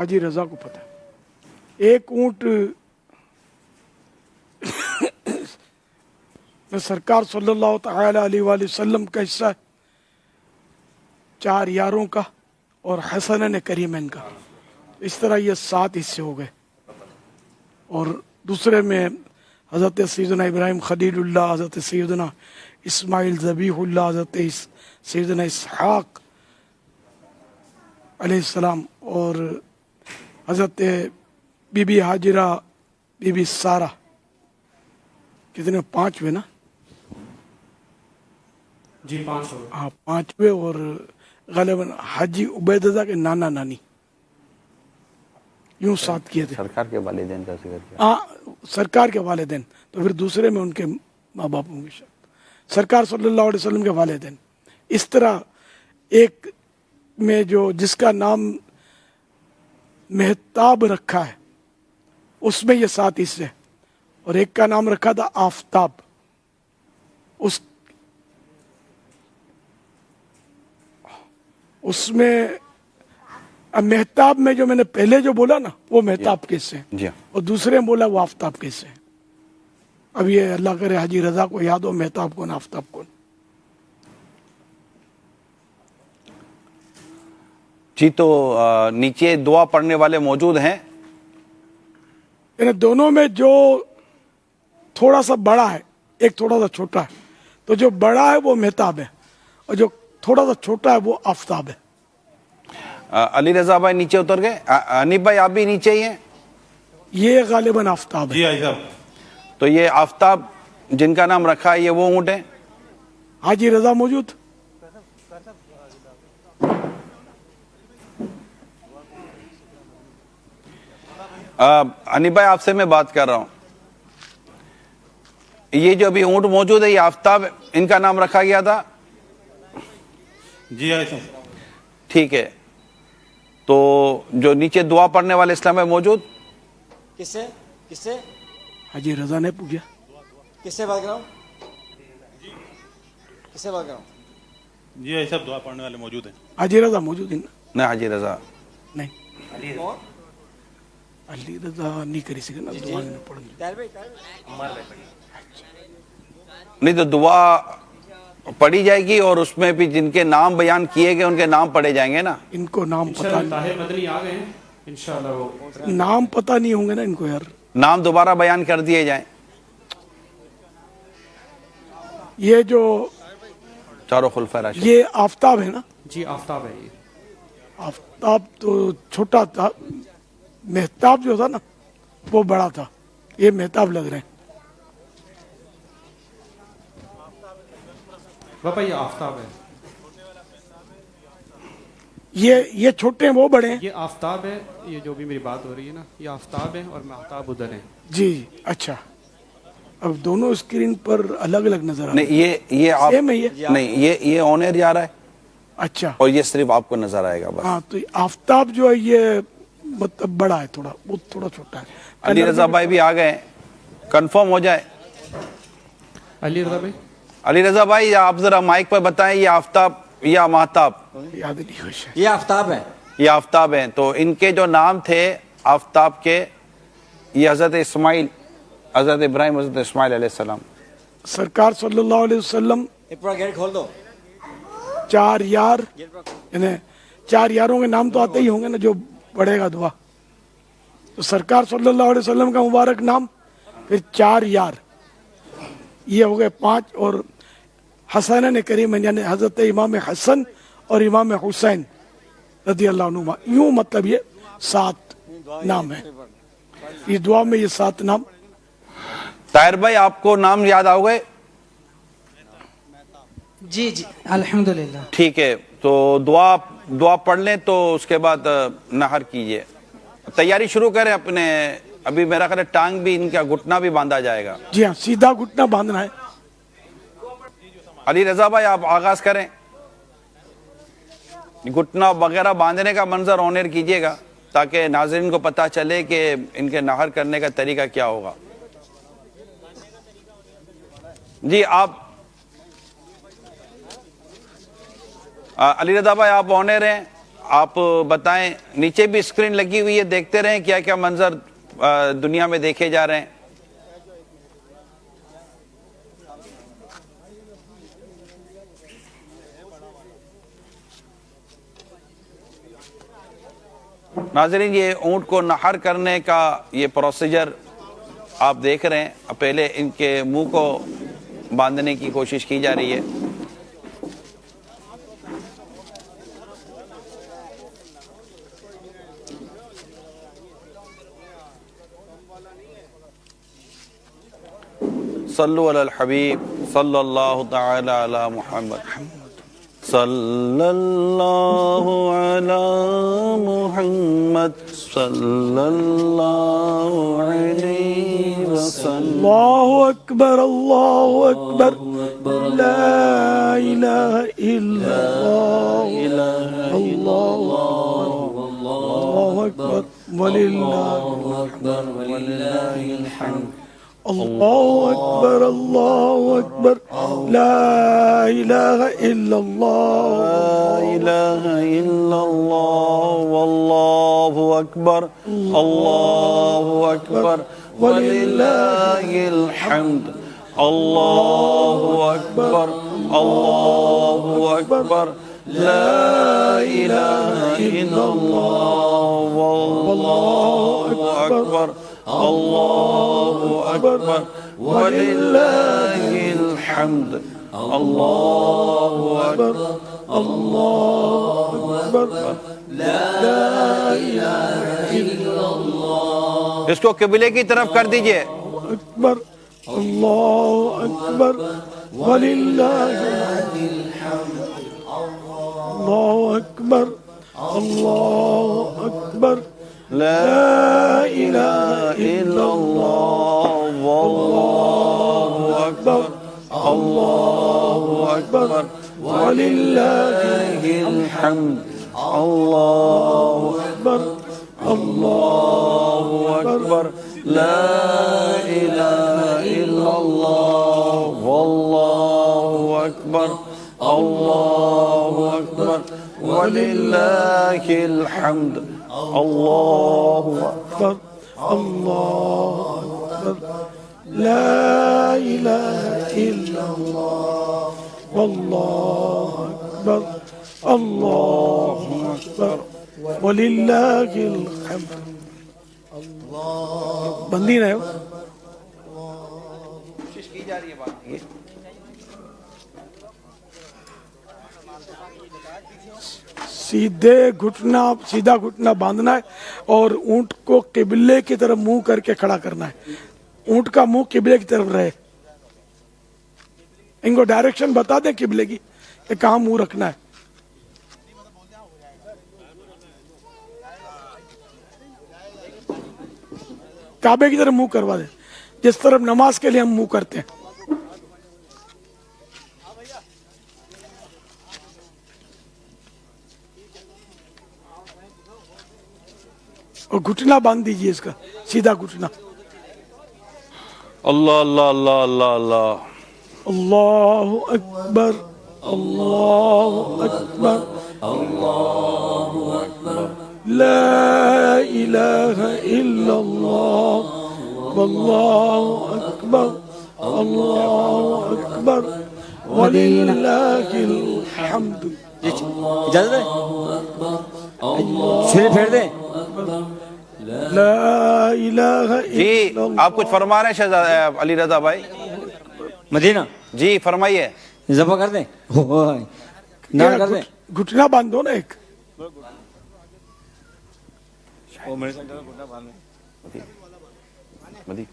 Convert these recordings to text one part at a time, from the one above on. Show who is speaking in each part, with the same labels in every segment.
Speaker 1: हाजी रजा को पता है। एक ऊंट में सरकार सल्लल्लाहु तआला अलैहि वसल्लम का हिस्सा है, 4 यारों का और हसन करीमैन का। इस तरह ये 7 हिस्से हो गए। और दूसरे में हज़रत सैयदना इब्राहिम खलीलुल्लाह, हज़रत सैयदना इस्माइल ज़बीहुल्लाह, हज़रत सैयदना इसहाक अलैहिस्सलाम और हज़रत बीबी हाजिरा, बीबी सारा। कितने? 5 हुए ना?
Speaker 2: जी 5 हो गए।
Speaker 1: हाँ 5 हुए। और ग़ालिबन हाजी उबैदा के नाना नानी, यूं 7 किए थे।
Speaker 3: सरकार के वालिदैन का जिक्र किया।
Speaker 1: हाँ सरकार के वालिदैन, तो फिर दूसरे में उनके माँ बाप होंगे शायद, सरकार सल्लल्लाहु अलैहि वसल्लम के वालिदैन। इस तरह एक में जो जिसका नाम मेहताब रखा है उसमें ये 7 हिस्से हैं। और एक का नाम रखा था आफताब। उसमें अब मेहताब में जो मैंने पहले जो बोला ना वो मेहताब के हिस्से हैं,
Speaker 3: जी हाँ।
Speaker 1: और दूसरे में बोला वो आफताब के हिस्से हैं। अब ये अल्लाह करे हाजी रजा को याद हो मेहताब कौन आफताब कौन।
Speaker 3: जी तो नीचे दुआ पढ़ने वाले मौजूद हैं।
Speaker 1: इन दोनों में जो थोड़ा सा बड़ा है, एक थोड़ा सा छोटा है, तो जो बड़ा है वो मेहताब है और जो थोड़ा सा छोटा है वो आफताब है।
Speaker 3: अली रजा भाई नीचे उतर गए। अनीफ भाई आप भी नीचे ही हैं।
Speaker 1: ये गालिबन आफताब है।
Speaker 2: जी आई साहब।
Speaker 3: तो ये आफताब जिनका नाम रखा है ये वो ऊँट है।
Speaker 1: हाजी रजा मौजूद?
Speaker 3: अनीफ भाई आपसे मैं बात कर रहा हूँ, ये जो अभी ऊँट मौजूद है ये आफताब इनका नाम रखा गया था।
Speaker 2: जी आई साहब।
Speaker 3: ठीक है, तो जो नीचे दुआ पढ़ने वाले इस्लाम में मौजूद।
Speaker 4: किससे किससे
Speaker 1: हाजी रजा ने पूछा।
Speaker 4: किससे बात कर रहा हूँ? किससे बात कर रहा हूँ?
Speaker 2: जी आई साहब दुआ पढ़ने वाले मौजूद हैं।
Speaker 1: हाजी रजा मौजूद है ना?
Speaker 3: नहीं हाजी रजा
Speaker 1: नहीं,
Speaker 4: कौन?
Speaker 1: अली रजा नहीं करी सके ना दुआ नहीं पढ़।
Speaker 4: ताहिर भाई
Speaker 3: नहीं तो दुआ पढ़ी जाएगी और उसमें भी जिनके नाम बयान किए गए उनके नाम पढ़े जाएंगे ना।
Speaker 1: इनको नाम पता
Speaker 2: इंशाल्लाह ताहिर मदनी आ गए हैं इंशाल्लाह। वो
Speaker 1: नहीं, नाम पता नहीं होंगे ना इनको यार।
Speaker 3: नाम दोबारा बयान कर दिए जाएं।
Speaker 1: ये जो
Speaker 3: चारों खुलफा राशिद।
Speaker 1: ये आफताब है ना?
Speaker 2: जी आफ्ताब है ये।
Speaker 1: आफताब तो छोटा था, मेहताब जो था ना वो बड़ा था। ये मेहताब लग रहे हैं।
Speaker 2: बाबा ये आफ्ताब है।
Speaker 1: ये छोटे हैं वो बड़े हैं।
Speaker 2: ये आफ्ताब है, ये जो भी मेरी बात हो रही है ना, ये आफ्ताब है और महताब उधर है।
Speaker 1: जी अच्छा। अब दोनों स्क्रीन पर अलग अलग नजर आ रहे
Speaker 3: नहीं ये आप
Speaker 1: सेम है ये?
Speaker 3: नहीं ये ऑन एयर जा रहा है
Speaker 1: अच्छा
Speaker 3: और ये सिर्फ आपको नजर आएगा बस।
Speaker 1: हाँ, तो आफताब जो है ये मतलब बड़ा है थोड़ा, वो थोड़ा छोटा है।
Speaker 3: अली रजा भाई भी आ गए, कंफर्म हो जाए।
Speaker 2: अली रजा भाई।
Speaker 3: अली रजा भाई आप जरा माइक पर बताएं ये आफताब या महताब।
Speaker 1: याद नहीं हुई शायद।
Speaker 4: ये आफ्ताब है।
Speaker 3: ये आफताब हैं, तो इनके जो नाम थे आफताब के, ये हजरत इस्माइल, हजरत इब्राहिम, हजरत इस्माइल अलैहिस्सलाम।
Speaker 1: सरकार सल्लल्लाहु अलैहि वसल्लम
Speaker 4: ये पूरा गेट खोल दो।
Speaker 1: 4 यार,
Speaker 4: गेट पूरा
Speaker 1: यानी 4 यारों के नाम तो आते ही होंगे ना जो पढ़ेगा दुआ। तो सरकार सल्लल्लाहु अलैहि वसल्लम का मुबारक नाम, फिर 4 यार, ये हो गए 5। और हसन ने करीम यानी हजरत इमाम हसन और इमाम हुसैन रदी अल्लाह अनुमा, यूं मतलब ये 7 नाम है। इस दुआ में ये 7 नाम।
Speaker 3: ताहिर भाई आपको नाम याद आ गए?
Speaker 5: जी जी अल्हम्दुलिल्लाह।
Speaker 3: ठीक है, तो दुआ पढ़ लें तो उसके बाद नहर कीजिए। तैयारी शुरू करें अपने। अभी मेरा ख्याल है टांग भी, इनका घुटना भी बांधा जाएगा।
Speaker 1: जी हाँ, सीधा घुटना बांधना है।
Speaker 3: अली रजा भाई आप आगाज करें, घुटना वगैरह बांधने का मंजर ऑनर कीजिएगा ताकि नाज़रीन को पता चले कि इनके नहर करने का तरीका क्या होगा। जी आप अली रजा भाई आप ऑनर हैं, آپ بتائیں, نیچے بھی اسکرین لگی ہوئی ہے, دیکھتے رہیں کیا کیا منظر دنیا میں دیکھے جا رہے ہیں. ناظرین, یہ اونٹ کو نہر کرنے کا یہ پروسیجر آپ دیکھ رہے ہیں. پہلے ان کے منہ کو باندھنے کی کوشش کی جا رہی ہے. صلو علی الحبیب صلی اللہ تعالی علی محمد صلی اللہ علی محمد صلی اللہ علیہ وسلم.
Speaker 1: الله أكبر الله أكبر لا إله إلا الله الله أكبر ولله الحمد. الله أكبر الله أكبر لا إله إلا الله
Speaker 3: لا إله إلا الله والله أكبر الله أكبر ولله الحمد. الله أكبر الله أكبر لا إله إلا الله والله أكبر الله أكبر ولله الحمد. الله أكبر
Speaker 1: الله أكبر لا إله إلا الله.
Speaker 3: اس کو قبلے کی طرف کر دیجئے.
Speaker 1: أكبر الله أكبر ولله الحمد. الله أكبر الله أكبر
Speaker 3: لا إله إلا الله والله أكبر الله أكبر ولله الحمد. الله أكبر الله أكبر لا إله إلا الله والله أكبر الله أكبر ولله الحمد. الله
Speaker 1: أكبر الله أكبر لا إله إلا الله والله أكبر الله أكبر ولله الحمد. بندی رہے ہو.
Speaker 3: کوشش کی جا رہی ہے بات یہ.
Speaker 1: سیدھا گھٹنا باندھنا ہے اور اونٹ کو قبلے کی طرف منہ کر کے کھڑا کرنا ہے. اونٹ کا منہ قبلے کی طرف رہے. ان کو ڈائریکشن بتا دیں قبلے کی کہ کہاں منہ رکھنا ہے. کعبے کی طرف منہ کروا دیں جس طرف نماز کے لیے ہم منہ کرتے ہیں. اور گھٹنا باندھ دیجیے اس کا سیدھا گھٹنا.
Speaker 3: اللہ اللہ اللہ اللہ اللہ.
Speaker 1: اللہ اکبر اللہ اکبر لا الہ الا اللہ واللہ اکبر اللہ اکبر وللہ الحمد.
Speaker 4: اجازت ہے سر پھیر دیں.
Speaker 1: لا الہ
Speaker 3: جی
Speaker 1: الا اللہ.
Speaker 3: آپ کچھ فرما رہے ہیں شہزادہ علی رضا بھائی؟
Speaker 4: مدینہ
Speaker 3: جی فرمائیے.
Speaker 4: ذبح کر دیں نان کر دیں.
Speaker 1: گھٹنا باندھو نا ایک.
Speaker 3: مدی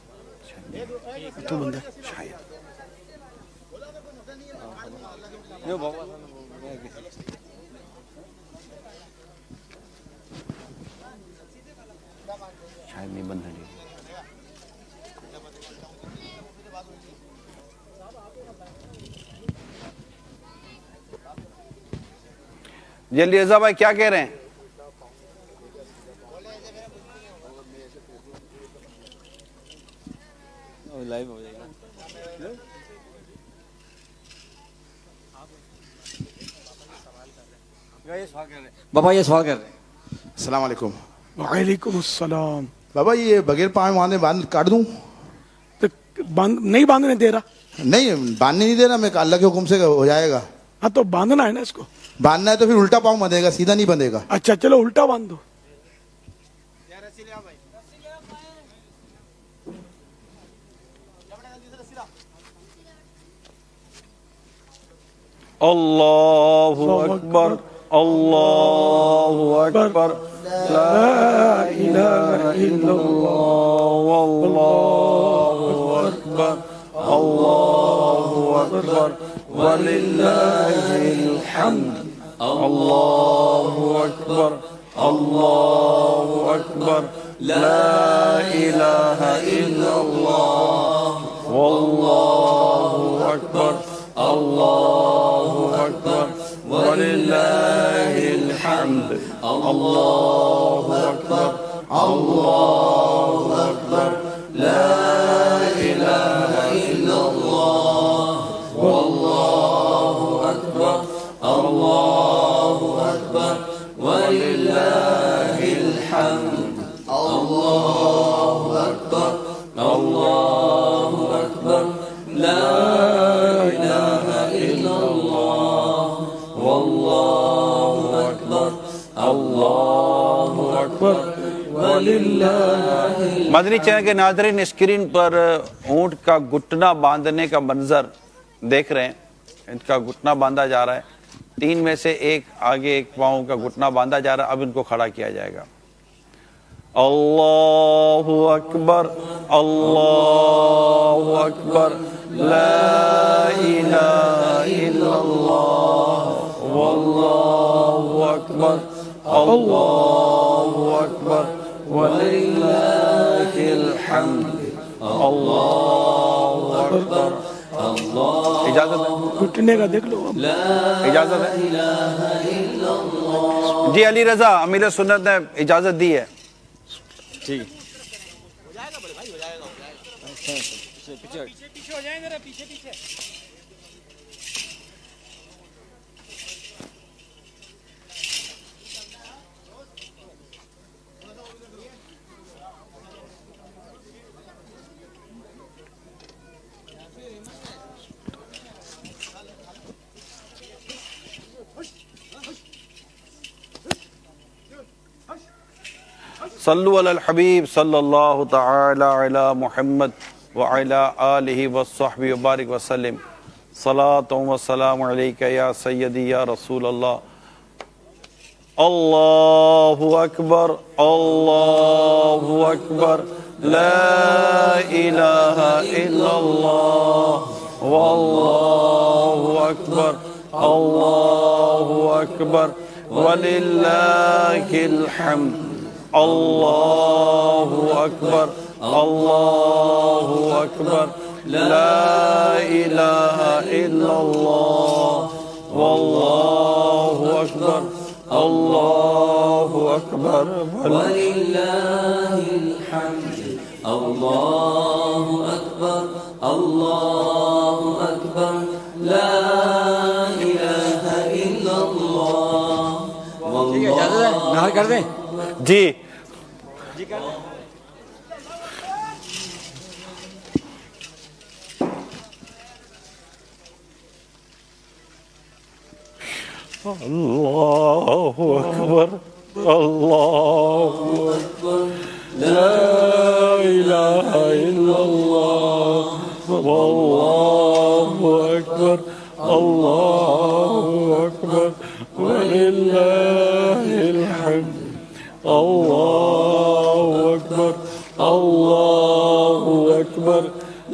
Speaker 1: تو بندہ
Speaker 3: شاید نہیں بند ہے. جی علی رضا بھائی کیا کہہ رہے ہیں؟
Speaker 4: لائیو ہو جائے گا. बाबा ये सवाल कर रहे हैं.
Speaker 6: अस्सलाम वालेकुम.
Speaker 1: वालेकुम अस्सलाम.
Speaker 6: बाबा ये बगैर पाँव बांधे बांध काट दूं?
Speaker 1: तो नहीं बांधने दे रहा.
Speaker 6: नहीं बांधने नहीं दे रहा मैं, अल्लाह के हुक्म से हो जाएगा.
Speaker 1: हाँ तो बांधना है ना इसको.
Speaker 6: बांधना है तो फिर उल्टा पाँव बंधेगा, सीधा नहीं बंधेगा.
Speaker 1: अच्छा चलो उल्टा बांध दो.
Speaker 3: अल्लाहु अकबर, अल्लाहु अकबर, ला इलाहा इल्लल्लाह, अल्लाहु अकबर, अल्लाहु अकबर, वलिल्लाहिल हम्द. अल्लाहु अकबर, अल्लाहु अकबर, ला इलाहा इल्लल्लाह, वल्लाहु अकबर, अल्लाहु अकबर, वलिल्लाहिल हम्द. अल्लाहु अकबर, अल्लाहु अकबर, ला इलाहा इल्लल्लाह, वल्लाहु अकबर, अल्लाहु अकबर, वलिल्लाहिल हम्द. अल्लाहु अकबर, अल्लाहु अकबर, ला इलाहा इल्लल्लाह, वल्लाहु अकबर, अल्लाहु अकबर, वलिल्लाहिल. मदनी चैनल के नाज़रीन, स्क्रीन पर ऊंट का घुटना बांधने का मंजर देख रहे हैं. इनका घुटना बांधा जा रहा है. 3 में से एक आगे एक पाँव का घुटना बांधा जा रहा है. अब इनको खड़ा किया जाएगा. अल्लाहु अकबर, अल्लाहु अकबर, ला इलाहा इल्लल्लाह, वल्लाहु अकबर, अल्लाहु अकबर, वलिल्लाहिल हम्द. अल्लाहु अकबर. इजाजत है?
Speaker 1: घुटने का देख लो.
Speaker 3: इजाजत है जी. अली रजा अमीर सुन्नत ने इजाजत दी है.
Speaker 4: ठीक.
Speaker 3: सल्लु अलल हबीब सल्लल्लाहु तआला अला मुहम्मद व अला आलिहि व सहबिहि व बारिक वसल्लम. सलातु व सलामु अलैका या सय्यदी या रसूल अल्लाह. अल्लाहु अकबर, अल्लाहु अकबर, ला इलाहा इल्लल्लाह, वल्लाहु अकबर, अल्लाहु अकबर, वलिल्लाहिल हम्द. अल्लाहु अकबर, अल्लाहु अकबर, ला इलाहा इल्लल्लाह, वल्लाहु अकबर, अल्लाहु अकबर, वलिल्लाहिल हम्द. अल्लाहु अकबर, अल्लाहु अकबर, ला इलाहा इल्लल्लाह,
Speaker 4: नार कर दें.
Speaker 3: जी. अल्लाहु अकबर, अल्लाहु अकबर, ला इलाहा इल्लल्लाह, वल्लाहु अकबर, अल्लाहु अकबर, वलिल्लाहिल हम्द. अल्लाहु अकबर, अल्लाहु अकबर,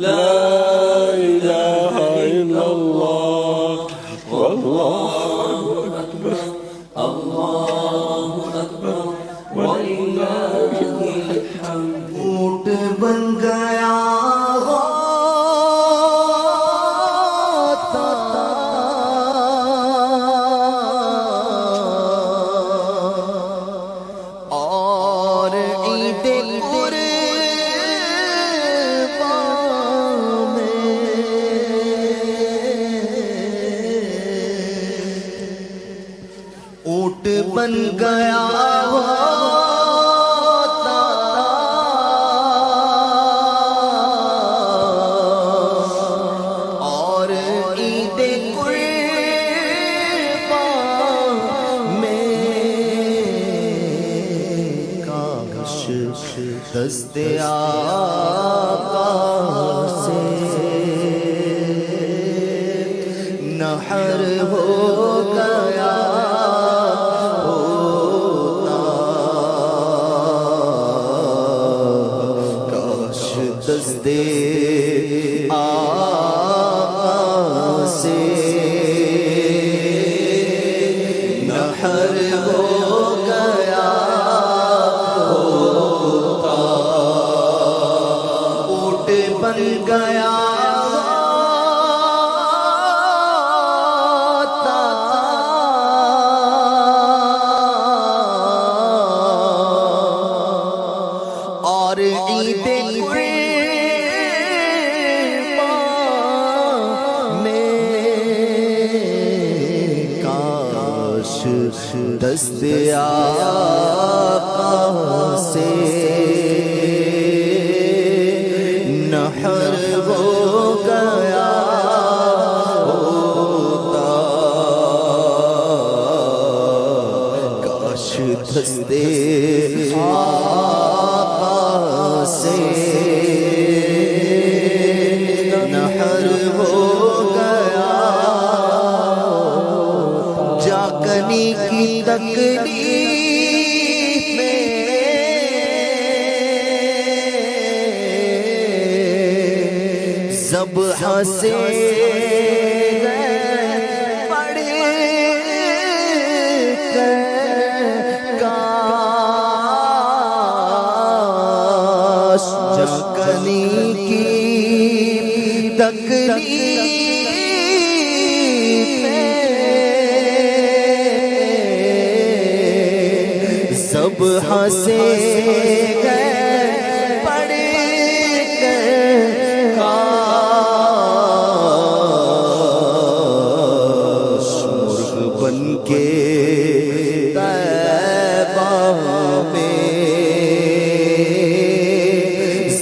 Speaker 3: ला इलाहा इल्लल्लाह, वल्लाहु अकबर, अल्लाहु अकबर, वलिल्लाहिल हम्द.
Speaker 7: ऊंट बन गया ऊंट بن گیا ہوتا اور عید قربان میں کاش دست آقا سے نحر ہو گیا ہوتا کاش دست آقا سے نحر ہو گیا ہوتا اونٹ بن گیا اور عید قربان میں کاش دست آقا سے نحر ہو گیا ہوتا کاش دست سے نحر ہو گیا جاکنی کی تکلیف میں ذبح سے پڑھ کر جاکنی کی تکلیف میں ذبح سے پڑھ کر کاش مرغ بن کے طیبہ میں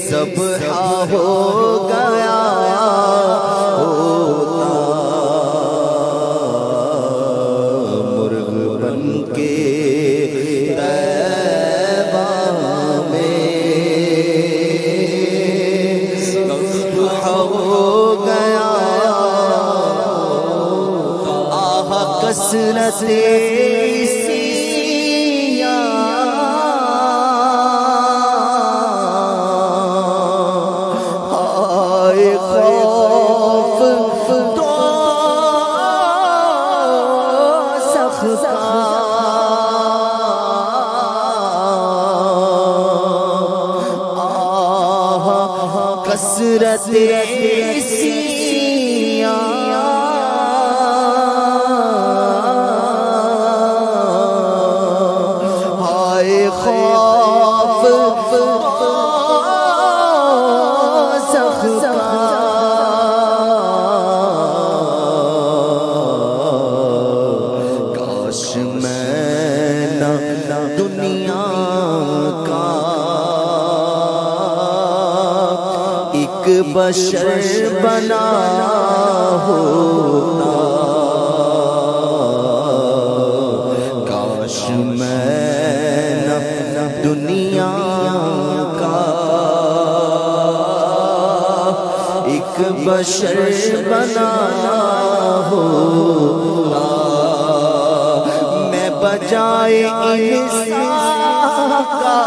Speaker 7: ذبح ہو گیا ہوتا مرغ بن کے طیبہ میں ذبح ہو گیا آہ کثرت کثرت ہائے خوف کاش میں نہ دنیا کا ایک بشر بنا ہوتا کاش میں نہ دنیا کا ایک بشر بنا ہوتا میں بجائے انسان کا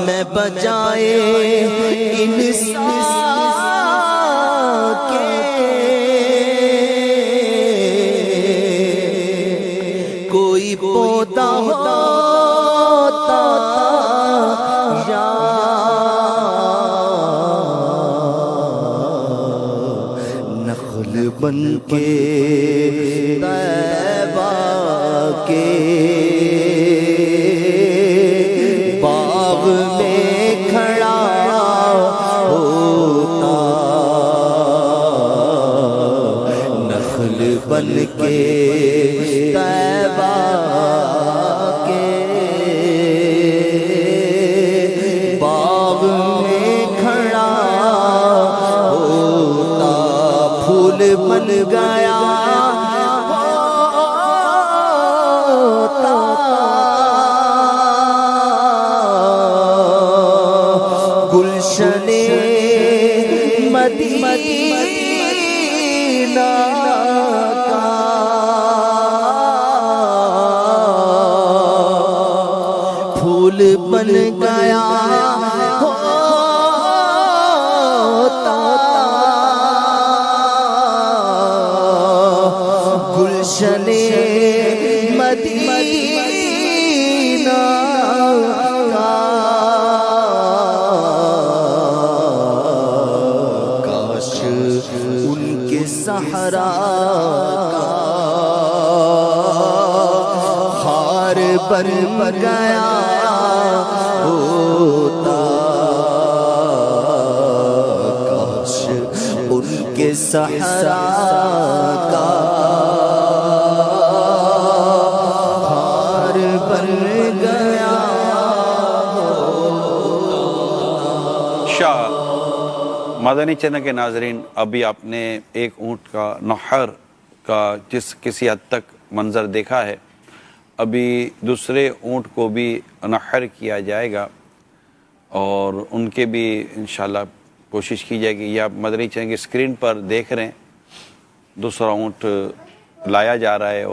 Speaker 7: میں بجائے انسان کے کوئی پودا ہوتا یا نخل بن کے طیبہ کے باغ میں کھڑا ہوتا तैबा के बाग में खड़ा होता फूल बन गया होता गुलशने मदीना का फूल बन गया होता गुलशने मदीना का काश उनके सहरा का हार बन गया होता काश उनके सहरा का हार बन गया
Speaker 3: शाह मदनी चैनल के नाजरीन, अभी आपने एक ऊँट का नहर का किसी हद तक मंजर देखा है। अभी दूसरे ऊँट को भी नहर किया जाएगा और उनके भी इंशाल्लाह कोशिश की जाएगी। ये आप मदनी चैनल की स्क्रीन पर देख रहे हैं, दूसरा ऊँट लाया जा रहा है।